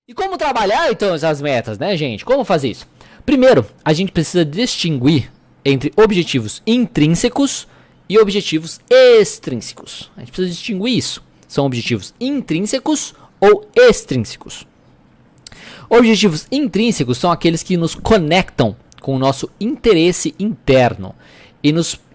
E como trabalhar então essas metas, né, gente? Como fazer isso? Primeiro, a gente precisa distinguir entre objetivos intrínsecos e objetivos extrínsecos. A gente precisa distinguir isso. São objetivos intrínsecos ou extrínsecos. Objetivos intrínsecos são aqueles que nos conectam com o nosso interesse interno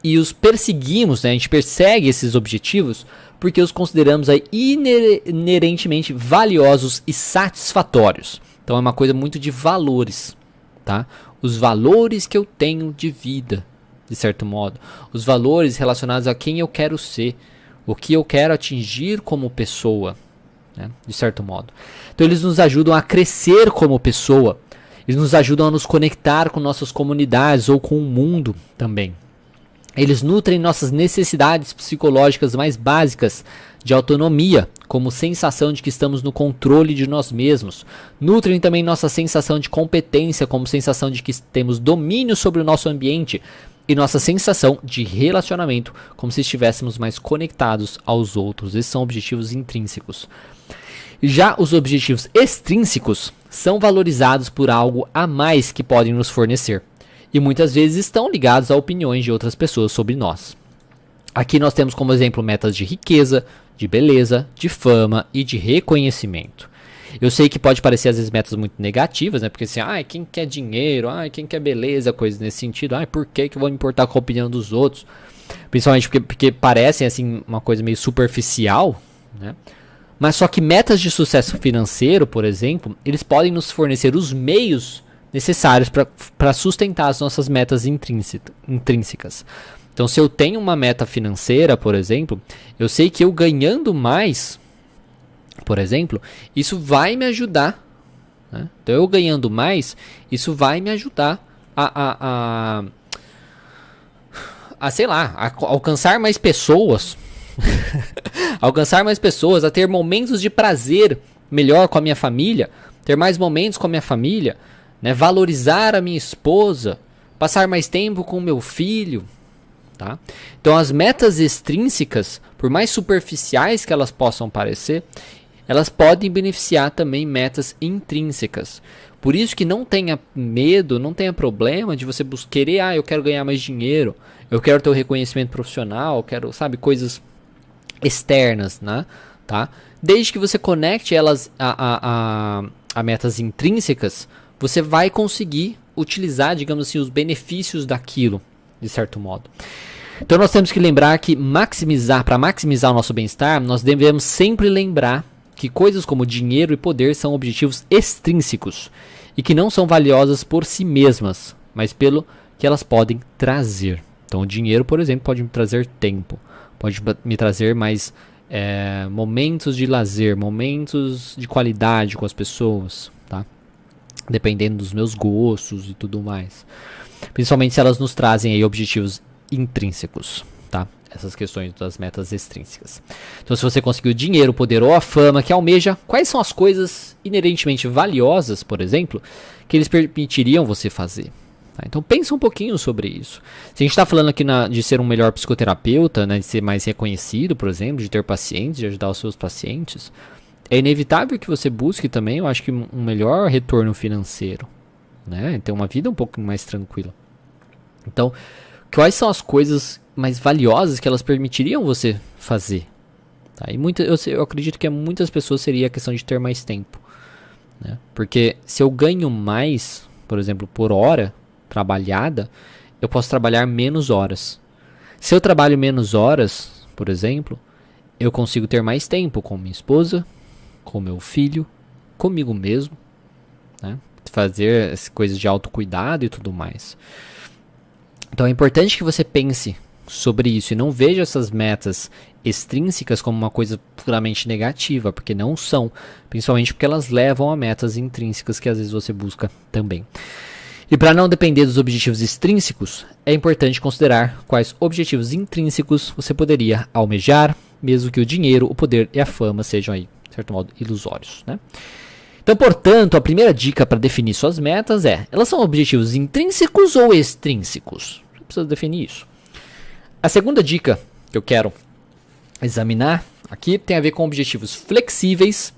e os perseguimos, né? A gente persegue esses objetivos porque os consideramos aí inerentemente valiosos e satisfatórios. Então é uma coisa muito de valores, tá? Os valores que eu tenho de vida, de certo modo. Os valores relacionados a quem eu quero ser, o que eu quero atingir como pessoa, né? De certo modo. Então eles nos ajudam a crescer como pessoa. Eles nos ajudam a nos conectar com nossas comunidades ou com o mundo também. Eles nutrem nossas necessidades psicológicas mais básicas de autonomia, como sensação de que estamos no controle de nós mesmos. Nutrem também nossa sensação de competência, como sensação de que temos domínio sobre o nosso ambiente. E nossa sensação de relacionamento, como se estivéssemos mais conectados aos outros. Esses são objetivos intrínsecos. Já os objetivos extrínsecos são valorizados por algo a mais que podem nos fornecer. E muitas vezes estão ligados a opiniões de outras pessoas sobre nós. Aqui nós temos como exemplo metas de riqueza, de beleza, de fama e de reconhecimento. Eu sei que pode parecer às vezes metas muito negativas, né? Porque assim, quem quer dinheiro, quem quer beleza, coisas nesse sentido. Por que eu vou me importar com a opinião dos outros? Principalmente porque parecem assim uma coisa meio superficial, né? Mas só que metas de sucesso financeiro, por exemplo, eles podem nos fornecer os meios necessários para sustentar as nossas metas intrínsecas. Então, se eu tenho uma meta financeira, por exemplo, eu sei que eu ganhando mais, por exemplo, isso vai me ajudar. Né? Então, eu ganhando mais, isso vai me ajudar a alcançar mais pessoas. Alcançar mais pessoas, a ter momentos de prazer melhor com a minha família, ter mais momentos com a minha família, né? Valorizar a minha esposa, passar mais tempo com o meu filho, tá? Então as metas extrínsecas, por mais superficiais que elas possam parecer, elas podem beneficiar também metas intrínsecas. Por isso que não tenha medo, não tenha problema de você querer, eu quero ganhar mais dinheiro, eu quero ter o reconhecimento profissional, eu quero, coisas externas, né? Tá? Desde que você conecte elas a metas intrínsecas, você vai conseguir utilizar, digamos assim, os benefícios daquilo, de certo modo. Então nós temos que lembrar que para maximizar o nosso bem-estar, nós devemos sempre lembrar que coisas como dinheiro e poder são objetivos extrínsecos e que não são valiosas por si mesmas, mas pelo que elas podem trazer. Então o dinheiro, por exemplo, pode me trazer tempo, pode me trazer mais momentos de lazer, momentos de qualidade com as pessoas, tá? Dependendo dos meus gostos e tudo mais. Principalmente se elas nos trazem aí objetivos intrínsecos, tá? Essas questões das metas extrínsecas. Então, se você conseguiu dinheiro, poder ou a fama que almeja, quais são as coisas inerentemente valiosas, por exemplo, que eles permitiriam você fazer? Tá? Então, pensa um pouquinho sobre isso. Se a gente está falando aqui de ser um melhor psicoterapeuta, né, de ser mais reconhecido, por exemplo, de ter pacientes, de ajudar os seus pacientes, é inevitável que você busque também, eu acho que um melhor retorno financeiro, né? Ter uma vida um pouco mais tranquila. Então, quais são as coisas mais valiosas que elas permitiriam você fazer? Tá? E eu acredito que muitas pessoas seria a questão de ter mais tempo, né? Porque se eu ganho mais, por exemplo, por hora trabalhada, eu posso trabalhar menos horas. Se eu trabalho menos horas, por exemplo, eu consigo ter mais tempo com minha esposa, com meu filho, comigo mesmo, né? Fazer as coisas de autocuidado e tudo mais. Então é importante que você pense sobre isso e não veja essas metas extrínsecas como uma coisa puramente negativa, porque não são, principalmente porque elas levam a metas intrínsecas que às vezes você busca também. E para não depender dos objetivos extrínsecos, é importante considerar quais objetivos intrínsecos você poderia almejar, mesmo que o dinheiro, o poder e a fama sejam aí, de certo modo, ilusórios, né? Então, portanto, a primeira dica para definir suas metas elas são objetivos intrínsecos ou extrínsecos? Você precisa definir isso. A segunda dica que eu quero examinar aqui tem a ver com objetivos flexíveis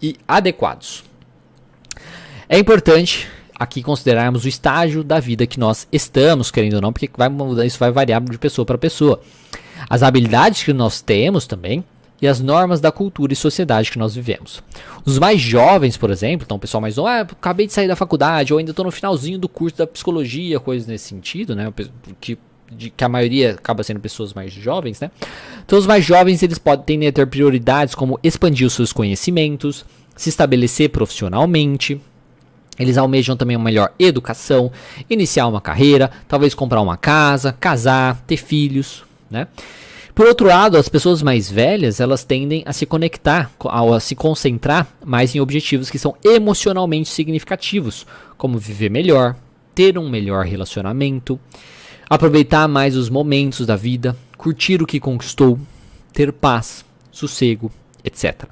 e adequados. É importante aqui considerarmos o estágio da vida que nós estamos, querendo ou não, porque isso vai variar de pessoa para pessoa. As habilidades que nós temos também e as normas da cultura e sociedade que nós vivemos. Os mais jovens, por exemplo, então o pessoal mais novo, acabei de sair da faculdade, ou ainda estou no finalzinho do curso da psicologia, coisas nesse sentido, né? Que a maioria acaba sendo pessoas mais jovens, né? Então os mais jovens, eles tendem a ter prioridades como expandir os seus conhecimentos, se estabelecer profissionalmente. Eles almejam também uma melhor educação, iniciar uma carreira, talvez comprar uma casa, casar, ter filhos, né? Por outro lado, as pessoas mais velhas, elas tendem a se conectar, a se concentrar mais em objetivos que são emocionalmente significativos, como viver melhor, ter um melhor relacionamento, aproveitar mais os momentos da vida, curtir o que conquistou, ter paz, sossego, etc.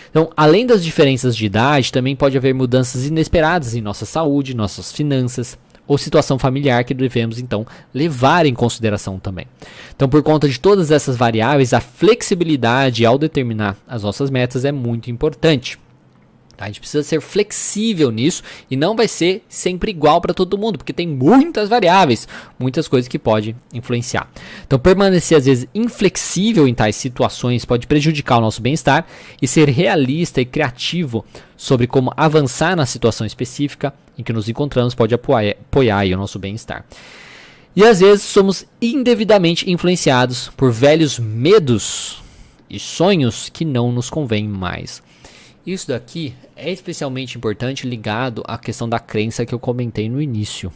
Então, além das diferenças de idade, também pode haver mudanças inesperadas em nossa saúde, nossas finanças ou situação familiar que devemos, então, levar em consideração também. Então, por conta de todas essas variáveis, a flexibilidade ao determinar as nossas metas é muito importante. A gente precisa ser flexível nisso e não vai ser sempre igual para todo mundo, porque tem muitas variáveis, muitas coisas que podem influenciar. Então, permanecer às vezes inflexível em tais situações pode prejudicar o nosso bem-estar, e ser realista e criativo sobre como avançar na situação específica em que nos encontramos pode apoiar aí o nosso bem-estar. E às vezes somos indevidamente influenciados por velhos medos e sonhos que não nos convêm mais. Isso daqui é especialmente importante ligado à questão da crença que eu comentei no início.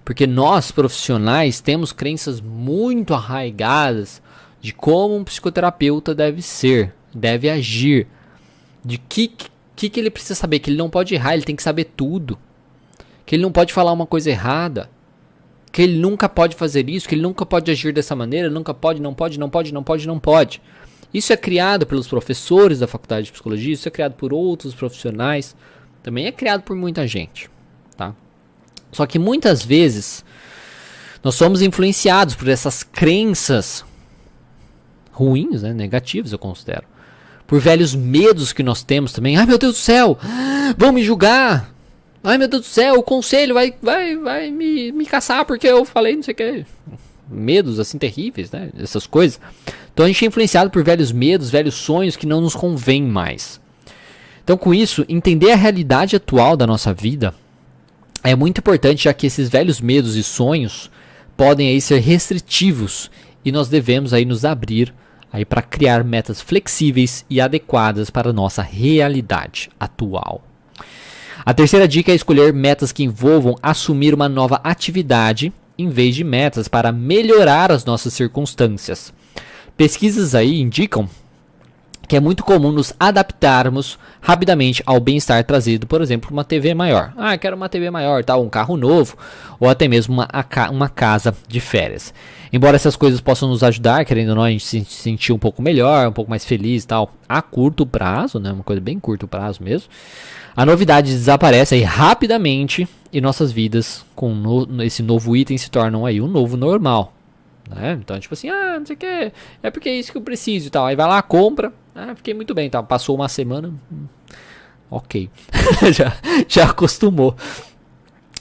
Porque nós, profissionais, temos crenças muito arraigadas de como um psicoterapeuta deve ser, deve agir, de que ele precisa saber, que ele não pode errar, ele tem que saber tudo, que ele não pode falar uma coisa errada, que ele nunca pode fazer isso, que ele nunca pode agir dessa maneira, nunca pode, não pode. Isso é criado pelos professores da faculdade de psicologia, isso é criado por outros profissionais, também é criado por muita gente, tá? Só que muitas vezes nós somos influenciados por essas crenças ruins, né, negativas eu considero, por velhos medos que nós temos também. Ai, meu Deus do céu, vão me julgar. Ai, meu Deus do céu, o conselho vai me caçar porque eu falei não sei o que. Medos assim terríveis, né, essas coisas. Então a gente é influenciado por velhos medos, velhos sonhos que não nos convêm mais. Então, com isso, entender a realidade atual da nossa vida é muito importante, já que esses velhos medos e sonhos podem aí ser restritivos e nós devemos aí nos abrir aí para criar metas flexíveis e adequadas para a nossa realidade atual. A terceira dica é escolher metas que envolvam assumir uma nova atividade em vez de metas para melhorar as nossas circunstâncias. Pesquisas aí indicam que é muito comum nos adaptarmos rapidamente ao bem-estar trazido, por exemplo, uma TV maior. Ah, quero uma TV maior, tal, um carro novo, ou até mesmo uma casa de férias. Embora essas coisas possam nos ajudar, querendo ou não, a gente se sentir um pouco melhor, um pouco mais feliz e tal, a curto prazo, né, uma coisa bem curto prazo mesmo, a novidade desaparece aí rapidamente e nossas vidas com esse novo item se tornam aí um novo normal. Né? Então, tipo assim, não sei o que, é porque é isso que eu preciso e tal. Aí vai lá, compra, fiquei muito bem, tá? Passou uma semana, ok, já acostumou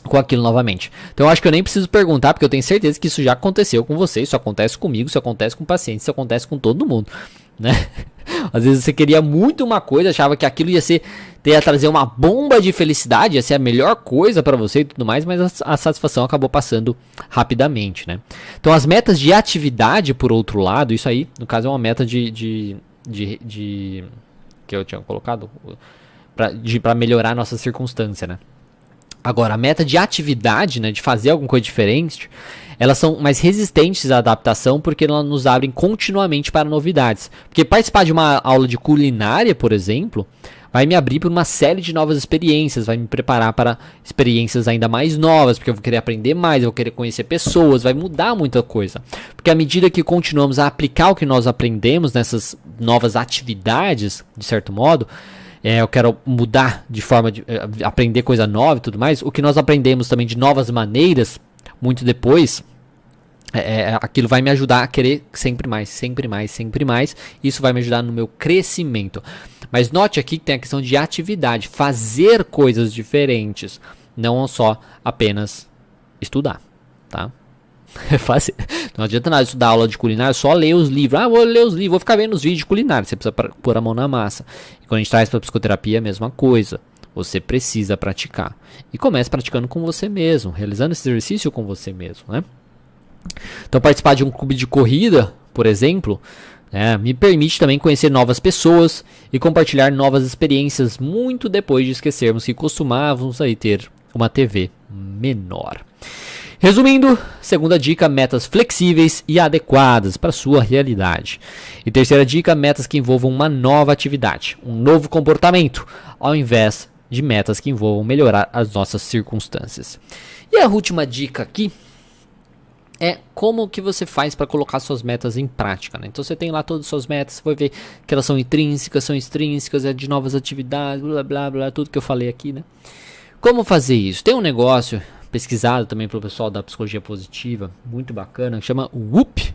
com aquilo novamente. Então eu acho que eu nem preciso perguntar, porque eu tenho certeza que isso já aconteceu com você, isso acontece comigo, isso acontece com pacientes, isso acontece com todo mundo, né? Às vezes você queria muito uma coisa, achava que aquilo ia trazer uma bomba de felicidade, ia ser a melhor coisa para você e tudo mais, mas a satisfação acabou passando rapidamente, né? Então as metas de atividade, por outro lado, isso aí, no caso é uma meta de que eu tinha colocado para melhorar a nossa circunstância, né? Agora, a meta de atividade, né, de fazer alguma coisa diferente, elas são mais resistentes à adaptação porque elas nos abrem continuamente para novidades. Porque participar de uma aula de culinária, por exemplo, vai me abrir para uma série de novas experiências, vai me preparar para experiências ainda mais novas, porque eu vou querer aprender mais, eu vou querer conhecer pessoas, vai mudar muita coisa. Porque à medida que continuamos a aplicar o que nós aprendemos nessas novas atividades, de certo modo, eu quero mudar de forma de aprender coisa nova e tudo mais, o que nós aprendemos também de novas maneiras, muito depois, aquilo vai me ajudar a querer sempre mais, sempre mais, sempre mais. Isso vai me ajudar no meu crescimento. Mas note aqui que tem a questão de atividade, fazer coisas diferentes, não só apenas estudar, tá? É fácil. Não adianta nada estudar aula de culinária, só ler os livros. Ah, vou ler os livros, vou ficar vendo os vídeos de culinária. Você precisa pôr a mão na massa. E quando a gente traz para psicoterapia, é a mesma coisa. Você precisa praticar. E comece praticando com você mesmo, realizando esse exercício com você mesmo, né? Então, participar de um clube de corrida, por exemplo, me permite também conhecer novas pessoas e compartilhar novas experiências muito depois de esquecermos que costumávamos aí ter uma TV menor. Resumindo, segunda dica, metas flexíveis e adequadas para a sua realidade. E terceira dica, metas que envolvam uma nova atividade, um novo comportamento, ao invés de metas que envolvam melhorar as nossas circunstâncias. E a última dica aqui é como que você faz para colocar suas metas em prática, né? Então você tem lá todas as suas metas, você vai ver que elas são extrínsecas, é de novas atividades, blá blá blá, tudo que eu falei aqui, né? Como fazer isso? Tem um negócio pesquisado também pelo pessoal da psicologia positiva, muito bacana, que chama WOOP.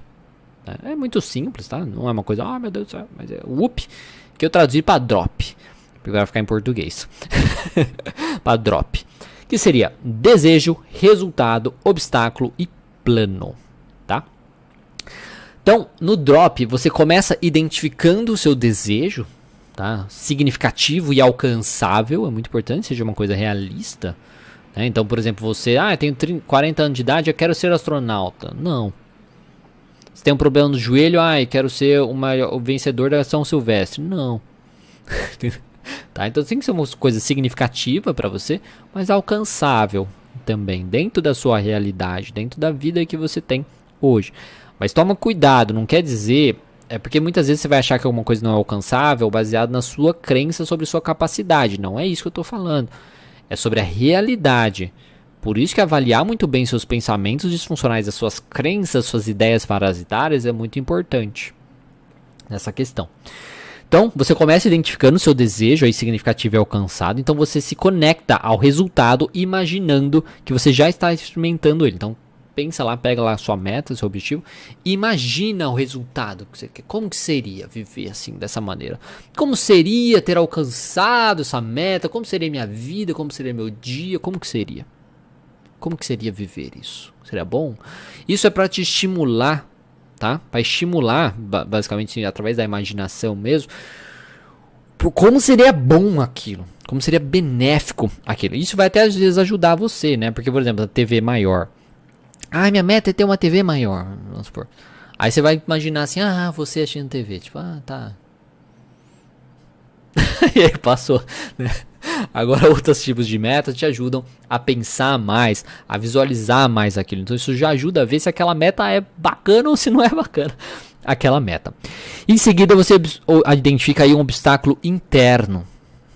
É muito simples, tá? Não é uma coisa, meu Deus do céu, mas é WOOP, que eu traduzi para DROP, porque vai ficar em português. Para DROP, que seria desejo, resultado, obstáculo e plano, tá? Então, no DROP, você começa identificando o seu desejo, tá? Significativo e alcançável, é muito importante, seja uma coisa realista. Então, por exemplo, você, eu tenho 40 anos de idade, eu quero ser astronauta. Não. Você tem um problema no joelho, eu quero ser o vencedor da São Silvestre. Não. Tá? Então tem que ser uma coisa significativa para você, mas alcançável também, dentro da sua realidade, dentro da vida que você tem hoje. Mas toma cuidado, não quer dizer... porque muitas vezes você vai achar que alguma coisa não é alcançável baseado na sua crença sobre sua capacidade. Não é isso que eu estou falando. É sobre a realidade. Por isso que avaliar muito bem seus pensamentos disfuncionais, as suas crenças, suas ideias parasitárias é muito importante nessa questão. Então, você começa identificando o seu desejo aí significativo e alcançado. Então, você se conecta ao resultado imaginando que você já está experimentando ele. Então, pensa lá, pega lá a sua meta, seu objetivo, imagina o resultado que você quer. Como que seria viver assim, dessa maneira? Como seria ter alcançado essa meta? Como seria minha vida? Como seria meu dia? Como que seria? Como que seria viver isso? Seria bom? Isso é para te estimular, tá? Para estimular, basicamente, através da imaginação mesmo, como seria bom aquilo. Como seria benéfico aquilo. Isso vai até às vezes ajudar você, né? Porque, por exemplo, a TV maior. Minha meta é ter uma TV maior, vamos supor. Aí você vai imaginar assim, você assistindo TV, tipo, tá. E aí passou, né? Agora outros tipos de metas te ajudam a pensar mais, a visualizar mais aquilo. Então isso já ajuda a ver se aquela meta é bacana ou se não é bacana, aquela meta. Em seguida você identifica aí um obstáculo interno,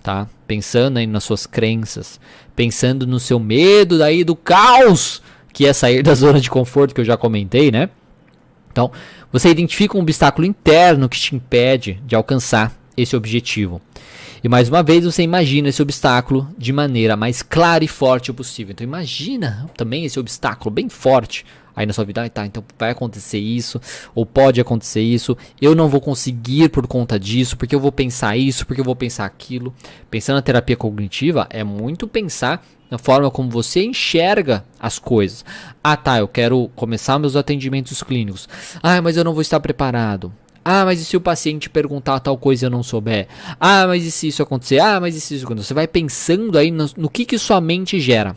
tá? Pensando aí nas suas crenças, pensando no seu medo daí do caos, que é sair da zona de conforto que eu já comentei, né? Então, você identifica um obstáculo interno que te impede de alcançar esse objetivo. E mais uma vez, você imagina esse obstáculo de maneira mais clara e forte possível. Então, imagina também esse obstáculo bem forte aí na sua vida. Então vai acontecer isso, ou pode acontecer isso. Eu não vou conseguir por conta disso, porque eu vou pensar isso, porque eu vou pensar aquilo. Pensando na terapia cognitiva, é muito pensar na forma como você enxerga as coisas. Eu quero começar meus atendimentos clínicos. Mas eu não vou estar preparado. Mas e se o paciente perguntar tal coisa e eu não souber? Mas e se isso acontecer? Mas e se isso acontecer? Você vai pensando aí no que sua mente gera.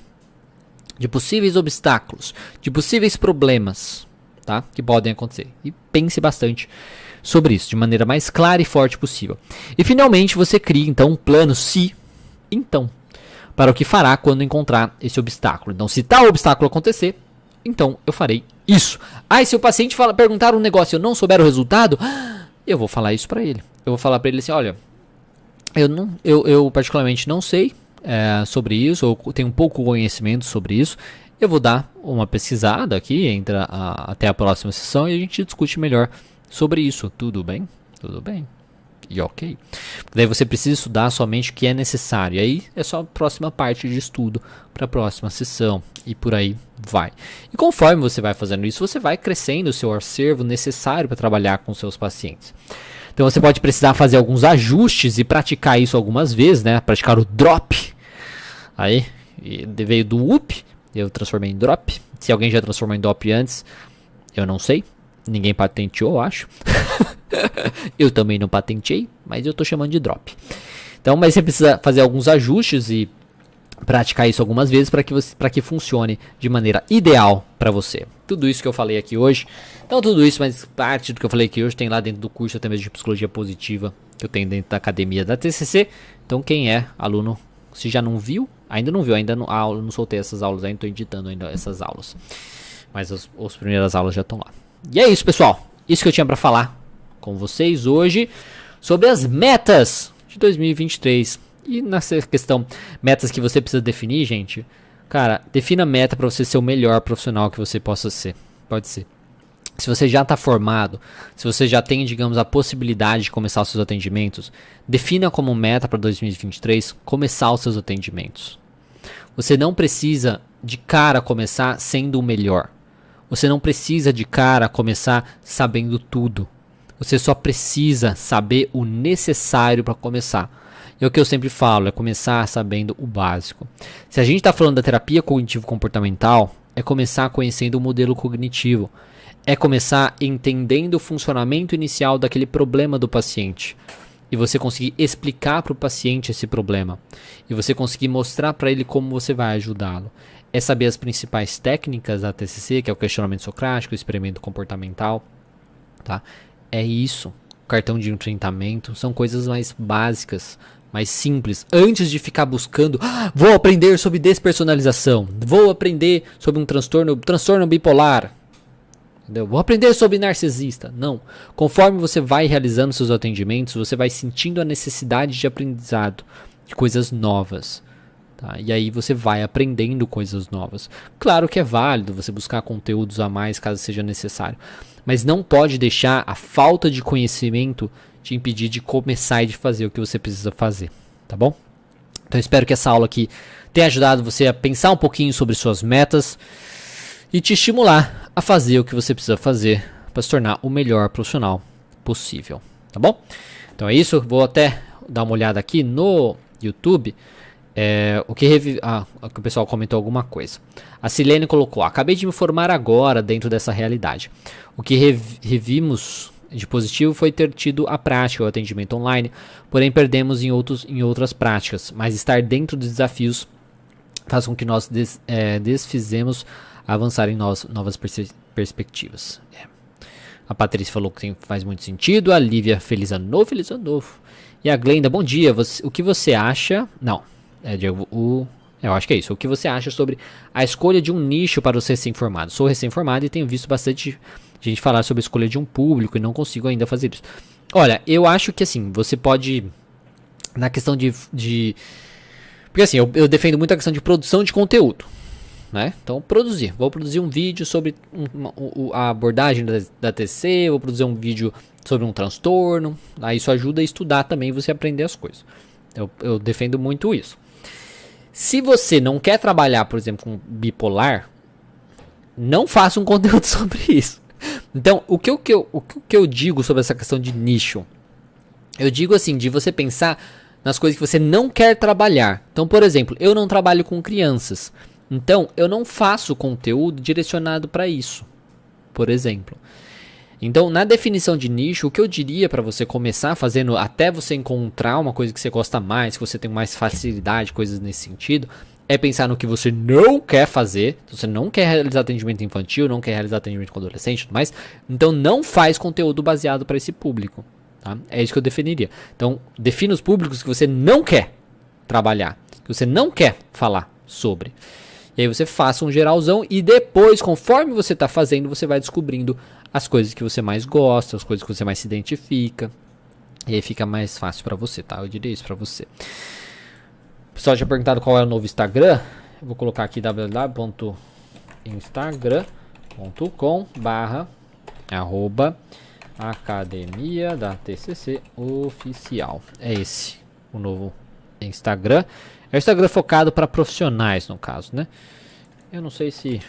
De possíveis obstáculos, de possíveis problemas, tá? Que podem acontecer. E pense bastante sobre isso, de maneira mais clara e forte possível. E finalmente você cria então um plano então, para o que fará quando encontrar esse obstáculo. Então, se tal obstáculo acontecer, então eu farei isso. E se o paciente perguntar um negócio e eu não souber o resultado, eu vou falar isso para ele. Eu vou falar para ele assim, olha, eu particularmente não sei sobre isso, ou tenho um pouco conhecimento sobre isso. Eu vou dar uma pesquisada aqui, até a próxima sessão e a gente discute melhor sobre isso. Tudo bem? Tudo bem. E ok. Daí você precisa estudar somente o que é necessário. E aí é só a próxima parte de estudo para a próxima sessão. E por aí vai. E conforme você vai fazendo isso, você vai crescendo o seu acervo necessário para trabalhar com seus pacientes. Então você pode precisar fazer alguns ajustes e praticar isso algumas vezes, né? Praticar o drop. Aí, veio do up, eu transformei em drop. Se alguém já transformou em drop antes, eu não sei. Ninguém patenteou, eu acho. Eu também não patentei, mas eu tô chamando de drop. Então, mas você precisa fazer alguns ajustes e praticar isso algumas vezes para que funcione de maneira ideal para você. Tudo isso que eu falei aqui hoje. Então, tudo isso, mas parte do que eu falei aqui hoje tem lá dentro do curso até mesmo de psicologia positiva que eu tenho dentro da academia da TCC. Então, quem é aluno, se já não viu, ainda não soltei essas aulas, ainda estou editando ainda essas aulas. Mas as primeiras aulas já estão lá. E é isso, pessoal. Isso que eu tinha para falar com vocês hoje sobre as metas de 2023. E nessa questão, metas que você precisa definir, gente. Cara, defina meta para você ser o melhor profissional que você possa ser. Pode ser. Se você já está formado, se você já tem, digamos, a possibilidade de começar os seus atendimentos, defina como meta para 2023 começar os seus atendimentos. Você não precisa de cara começar sendo o melhor. Você não precisa de cara começar sabendo tudo. Você só precisa saber o necessário para começar. E o que eu sempre falo é começar sabendo o básico. Se a gente está falando da terapia cognitivo-comportamental, é começar conhecendo o modelo cognitivo. É começar entendendo o funcionamento inicial daquele problema do paciente. E você conseguir explicar para o paciente esse problema. E você conseguir mostrar para ele como você vai ajudá-lo. É saber as principais técnicas da TCC, que é o questionamento socrático, o experimento comportamental. Tá? É isso. O cartão de enfrentamento. São coisas mais básicas, mais simples. Antes de ficar buscando, vou aprender sobre despersonalização. Vou aprender sobre um transtorno bipolar. Entendeu? Vou aprender sobre narcisista. Não. Conforme você vai realizando seus atendimentos, você vai sentindo a necessidade de aprendizado, de coisas novas. Tá? E aí você vai aprendendo coisas novas. Claro que é válido você buscar conteúdos a mais caso seja necessário. Mas não pode deixar a falta de conhecimento te impedir de começar e de fazer o que você precisa fazer. Tá bom? Então espero que essa aula aqui tenha ajudado você a pensar um pouquinho sobre suas metas e te estimular a fazer o que você precisa fazer para se tornar o melhor profissional possível. Tá bom? Então é isso. Vou até dar uma olhada aqui no YouTube. O que o pessoal comentou alguma coisa. A Silene colocou: acabei de me formar agora dentro dessa realidade. O que revimos de positivo foi ter tido a prática, o atendimento online, porém perdemos em outras práticas. Mas estar dentro dos desafios faz com que nós desfizemos avançar em novas perspectivas. A Patrícia falou que faz muito sentido. A Lívia, feliz ano novo. E a Glenda, bom dia. O que você acha? Não. Eu acho que é isso. O que você acha sobre a escolha de um nicho para os recém-formados? Sou recém-formado e tenho visto bastante gente falar sobre a escolha de um público e não consigo ainda fazer isso. Olha, eu acho que assim, você pode, na questão de porque assim, eu defendo muito a questão de produção de conteúdo, né? Então, vou produzir um vídeo sobre a abordagem da TCC, vou produzir um vídeo sobre um transtorno. Aí isso ajuda a estudar também e você aprender as coisas. Eu defendo muito isso. Se você não quer trabalhar, por exemplo, com bipolar, não faça um conteúdo sobre isso. Então, o que eu digo sobre essa questão de nicho? Eu digo assim, de você pensar nas coisas que você não quer trabalhar. Então, por exemplo, eu não trabalho com crianças. Então, eu não faço conteúdo direcionado para isso, por exemplo. Então, na definição de nicho, o que eu diria para você começar fazendo, até você encontrar uma coisa que você gosta mais, que você tem mais facilidade, coisas nesse sentido, é pensar no que você não quer fazer. Se você não quer realizar atendimento infantil, não quer realizar atendimento com adolescente e tudo mais, então não faz conteúdo baseado para esse público. Tá? É isso que eu definiria. Então, defina os públicos que você não quer trabalhar, que você não quer falar sobre. E aí você faça um geralzão e depois, conforme você está fazendo, você vai descobrindo as coisas que você mais gosta, as coisas que você mais se identifica. E aí fica mais fácil para você, tá? Eu diria isso para você. O pessoal tinha perguntado qual é o novo Instagram. Eu vou colocar aqui www.instagram.com/@ Academia da TCC Oficial. É esse o novo Instagram. É o Instagram focado para profissionais, no caso, né? Eu não sei se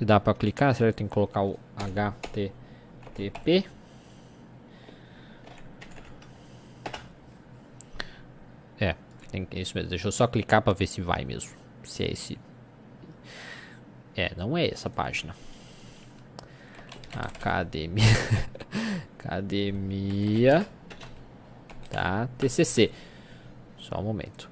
dá para clicar. Será que tem que colocar o HTTP? É, tem isso mesmo. Deixa eu só clicar para ver se vai mesmo. Se é esse. É, não é essa página. Academia. Academia tá TCC. Só um momento.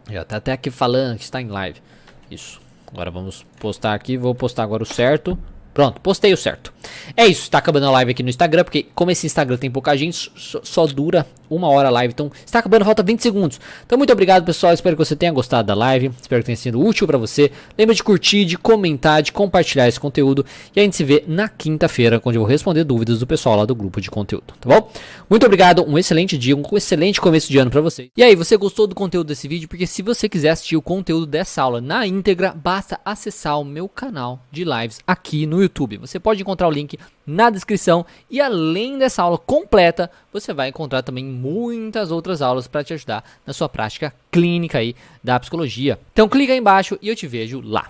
Já tá até aqui falando que está em live. Isso. Agora vamos postar aqui. Vou postar agora o certo. Pronto, postei o certo. É isso, tá acabando a live aqui no Instagram, porque como esse Instagram tem pouca gente, só dura 1 hora a live, então está acabando, falta 20 segundos. Então muito obrigado, pessoal, espero que você tenha gostado da live, espero que tenha sido útil pra você. Lembra de curtir, de comentar, de compartilhar esse conteúdo, e a gente se vê na quinta-feira, onde eu vou responder dúvidas do pessoal lá do grupo de conteúdo, tá bom? Muito obrigado, um excelente dia, um excelente começo de ano pra vocês. E aí, você gostou do conteúdo desse vídeo? Porque se você quiser assistir o conteúdo dessa aula na íntegra, basta acessar o meu canal de lives aqui no YouTube. Você pode encontrar o link na descrição e além dessa aula completa, você vai encontrar também muitas outras aulas para te ajudar na sua prática clínica aí da psicologia. Então clica aí embaixo e eu te vejo lá.